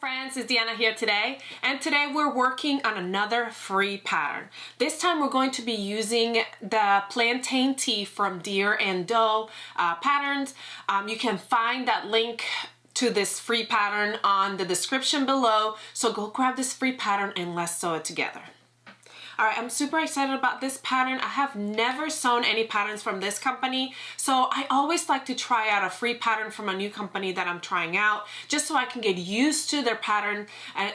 Friends, it's Deanna here today, and today we're working on another free pattern. This time we're going to be using the Plantain Tee from Deer and Doe Patrons. You can find that link to this free pattern on the description below, so go grab this free pattern and let's sew it together. Alright, I'm super excited about this pattern. I have never sewn any patterns from this company, so I always like to try out a free pattern from a new company that I'm trying out, just so I can get used to their pattern,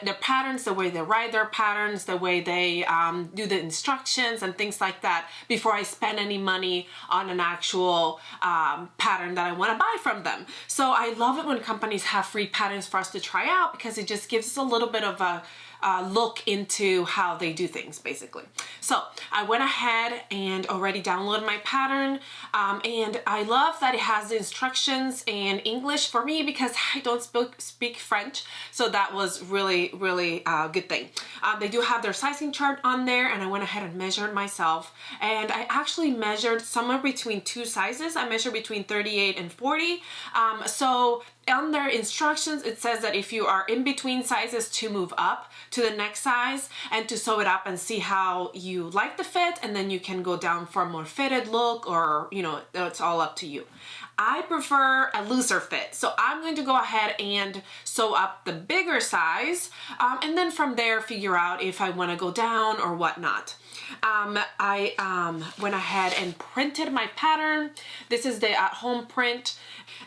their patterns, the way they write their patterns, the way they do the instructions and things like that before I spend any money on an actual pattern that I want to buy from them. So I love it when companies have free patterns for us to try out, because it just gives us a little bit of a look into how they do things, basically. So I went ahead and already downloaded my pattern, and I love that it has the instructions in English for me because I don't speak French, so that was really a good thing. They do have their sizing chart on there, and I went ahead and measured myself, and I actually measured somewhere between two sizes. I measured between 38 and 40. So on their instructions, it says that if you are in between sizes, to move up to the next size and to sew it up and see how you like the fit, and then you can go down for a more fitted look, or you know, it's all up to you. I prefer a looser fit, so I'm going to go ahead and sew up the bigger size, and then from there figure out if I want to go down or whatnot. I went ahead and printed my pattern. This is the at-home print.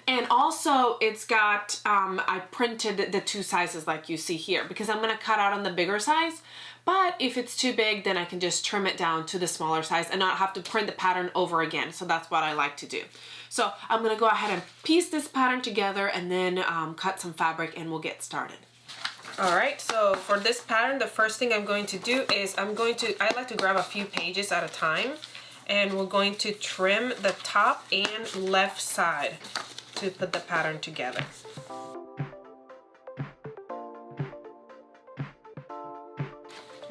And also it's got, I printed the two sizes like you see here, because I'm going to cut out on the bigger size. But if it's too big, then I can just trim it down to the smaller size and not have to print the pattern over again. So that's what I like to do. So I'm going to go ahead and piece this pattern together and then cut some fabric, and we'll get started. Alright, so for this pattern, the first thing I'm going to do is I like to grab a few pages at a time, and we're going to trim the top and left side to put the pattern together.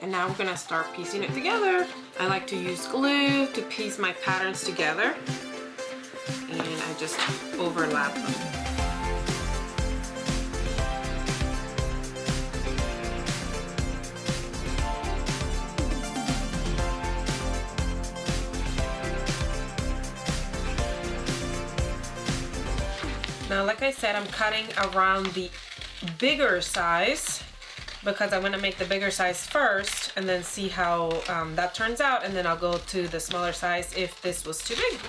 And now we're gonna start piecing it together. I like to use glue to piece my patterns together, and I just overlap them. Now, like I said, I'm cutting around the bigger size because I want to make the bigger size first and then see how that turns out, and then I'll go to the smaller size if this was too big.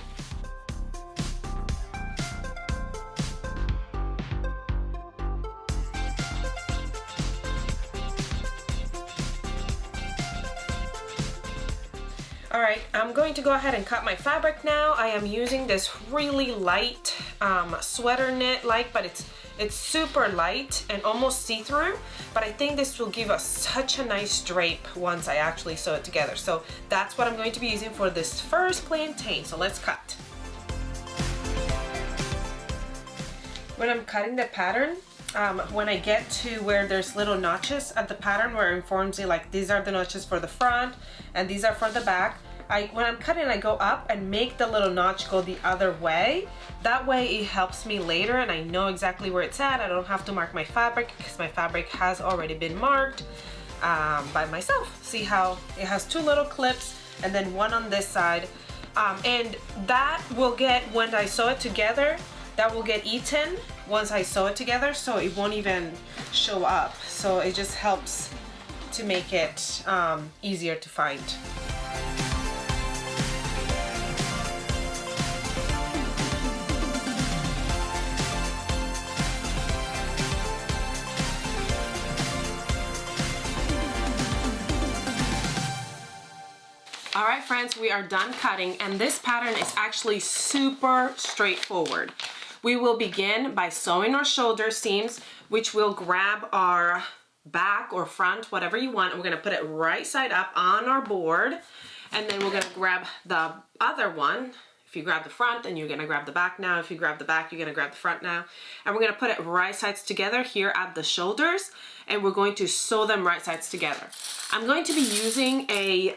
Alright, I'm going to go ahead and cut my fabric now. I am using this really light sweater knit but it's super light and almost see-through, but I think this will give us such a nice drape once I actually sew it together. So that's what I'm going to be using for this first plantain. So let's cut. When I'm cutting the pattern, when I get to where there's little notches at the pattern where it informs me like these are the notches for the front and these are for the back, when I'm cutting, I go up and make the little notch go the other way. That way it helps me later and I know exactly where it's at. I don't have to mark my fabric because my fabric has already been marked by myself. See how it has two little clips and then one on this side. And that will get, when I sew it together, that will get eaten once I sew it together, so it won't even show up. So it just helps to make it easier to find. Alright friends, we are done cutting, and this pattern is actually super straightforward. We will begin by sewing our shoulder seams, which will grab our back or front, whatever you want, and we're going to put it right side up on our board, and then we're going to grab the other one. If you grab the front, then you're going to grab the back now. If you grab the back, you're going to grab the front now. And we're going to put it right sides together here at the shoulders, and we're going to sew them right sides together. I'm going to be using a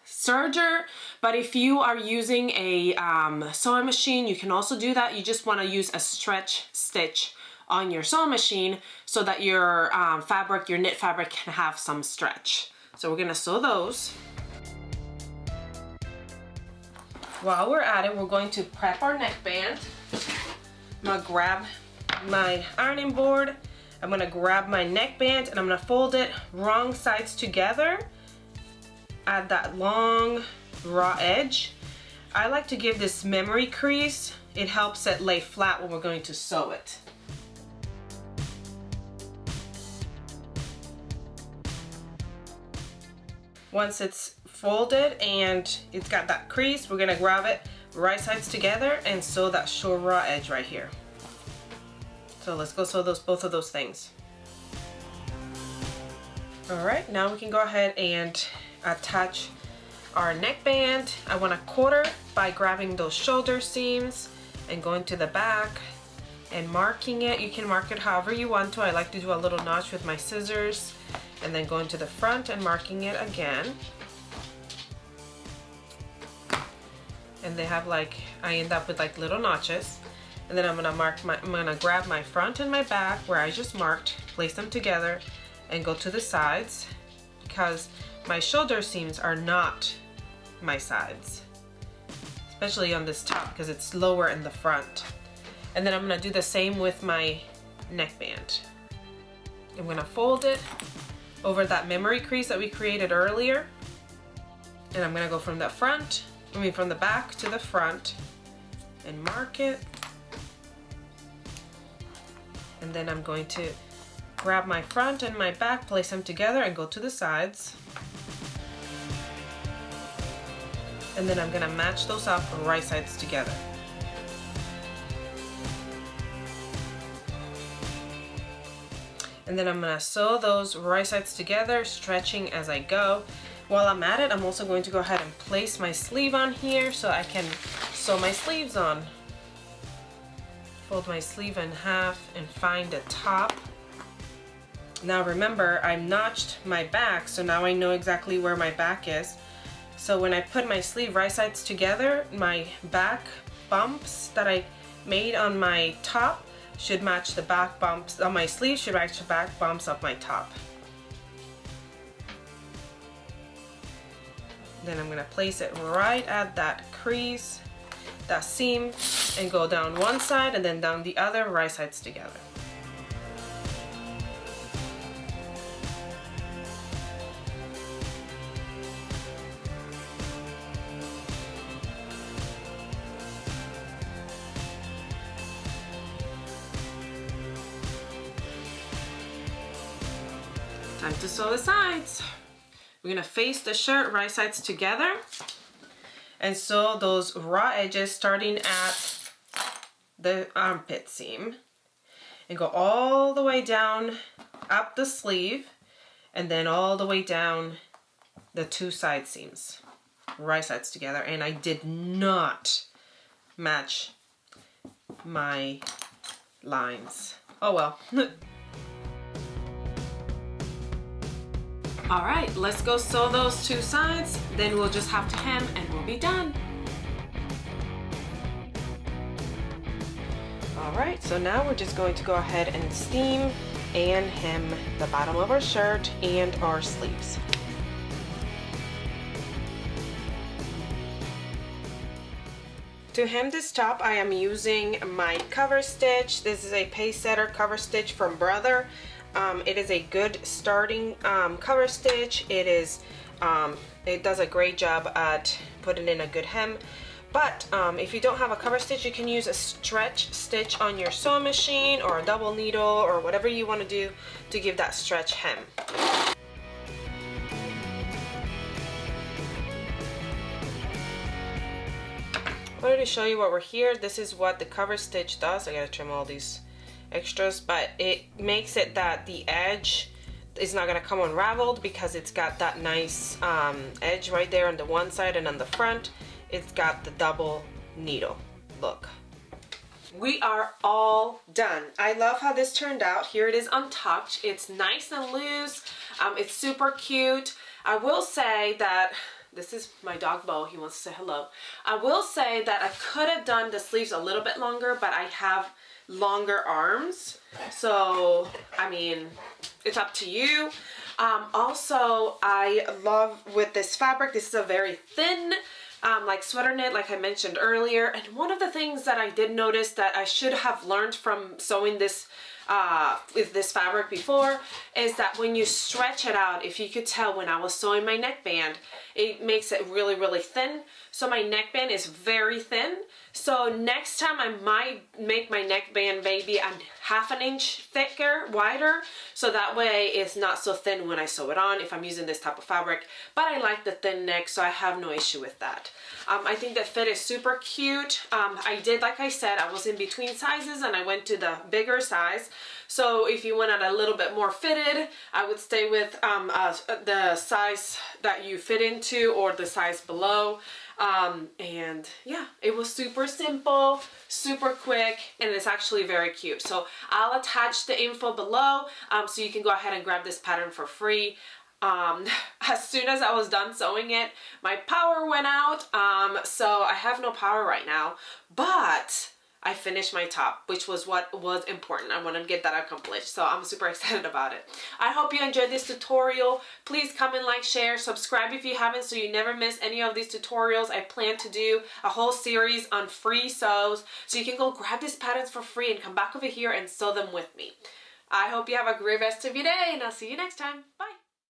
serger, but if you are using a sewing machine, you can also do that. You just want to use a stretch stitch on your sewing machine so that your fabric, your knit fabric, can have some stretch. So we're gonna sew those. While we're at it, we're going to prep our neckband. I'm gonna grab my ironing board. I'm gonna grab my neckband and I'm gonna fold it wrong sides together at that long raw edge. I like to give this memory crease. It helps it lay flat when we're going to sew it. Once it's folded and it's got that crease, we're gonna grab it right sides together and sew that short raw edge right here. So let's go sew both of those things. All right, now we can go ahead and attach our neckband. I want to quarter by grabbing those shoulder seams and going to the back and marking it. You can mark it however you want to. I like to do a little notch with my scissors and then going to the front and marking it again. And they have like, I end up with like little notches. And then I'm gonna grab my front and my back where I just marked, place them together and go to the sides because my shoulder seams are not my sides, especially on this top because it's lower in the front. And then I'm gonna do the same with my neckband. I'm gonna fold it over that memory crease that we created earlier. And I'm gonna go from the from the back to the front and mark it. And then I'm going to grab my front and my back, place them together and go to the sides. And then I'm gonna match those up right sides together. And then I'm gonna sew those right sides together, stretching as I go. While I'm at it, I'm also going to go ahead and place my sleeve on here so I can sew my sleeves on. Fold my sleeve in half and find the top. Now remember, I notched my back, so now I know exactly where my back is. So when I put my sleeve right sides together, my back bumps that I made on my top should match the back bumps on my sleeve, should match the back bumps of my top. Then I'm gonna place it right at that crease, that seam, and go down one side and then down the other, right sides together. Time to sew the sides. We're gonna face the shirt right sides together and sew those raw edges starting at the armpit seam and go all the way down up the sleeve and then all the way down the two side seams, right sides together. And I did not match my lines. Oh well. All right, let's go sew those two sides, then we'll just have to hem and we'll be done. All right, so now we're just going to go ahead and steam and hem the bottom of our shirt and our sleeves. To hem this top, I am using my cover stitch. This is a pace setter cover stitch from Brother. It is a good starting cover stitch. It does a great job at putting in a good hem. But if you don't have a cover stitch, you can use a stretch stitch on your sewing machine or a double needle or whatever you want to do to give that stretch hem. I wanted to show you what we're here. This is what the cover stitch does. I gotta trim all these extras, but it makes it that the edge is not gonna come unraveled because it's got that nice edge right there on the one side, and on the front it's got the double needle. Look. We are all done. I love how this turned out. Here it is untucked. It's nice and loose. It's super cute. I will say that this is my dog Bo. He wants to say hello. I will say that I could have done the sleeves a little bit longer, but I have longer arms. So, I mean, it's up to you. Also, I love with this fabric, this is a very thin, like sweater knit, like I mentioned earlier. And one of the things that I did notice that I should have learned from sewing this with this fabric before is that when you stretch it out, if you could tell when I was sewing my neckband, it makes it really, really thin. So my neckband is very thin. So next time I might make my neckband maybe a half an inch thicker, wider, so that way it's not so thin when I sew it on if I'm using this type of fabric. But I like the thin neck, so I have no issue with that. I think the fit is super cute. I did, like I said, I was in between sizes and I went to the bigger size. So if you wanted a little bit more fitted, I would stay with the size that you fit into or the size below. And yeah, it was super simple, super quick, and it's actually very cute. So I'll attach the info below so you can go ahead and grab this pattern for free. As soon as I was done sewing it, my power went out, so I have no power right now, but I finished my top, which was what was important. I wanted to get that accomplished, so I'm super excited about it. I hope you enjoyed this tutorial. Please comment, like, share, subscribe if you haven't so you never miss any of these tutorials. I plan to do a whole series on free sews, so you can go grab these patterns for free and come back over here and sew them with me. I hope you have a great rest of your day, and I'll see you next time. Bye!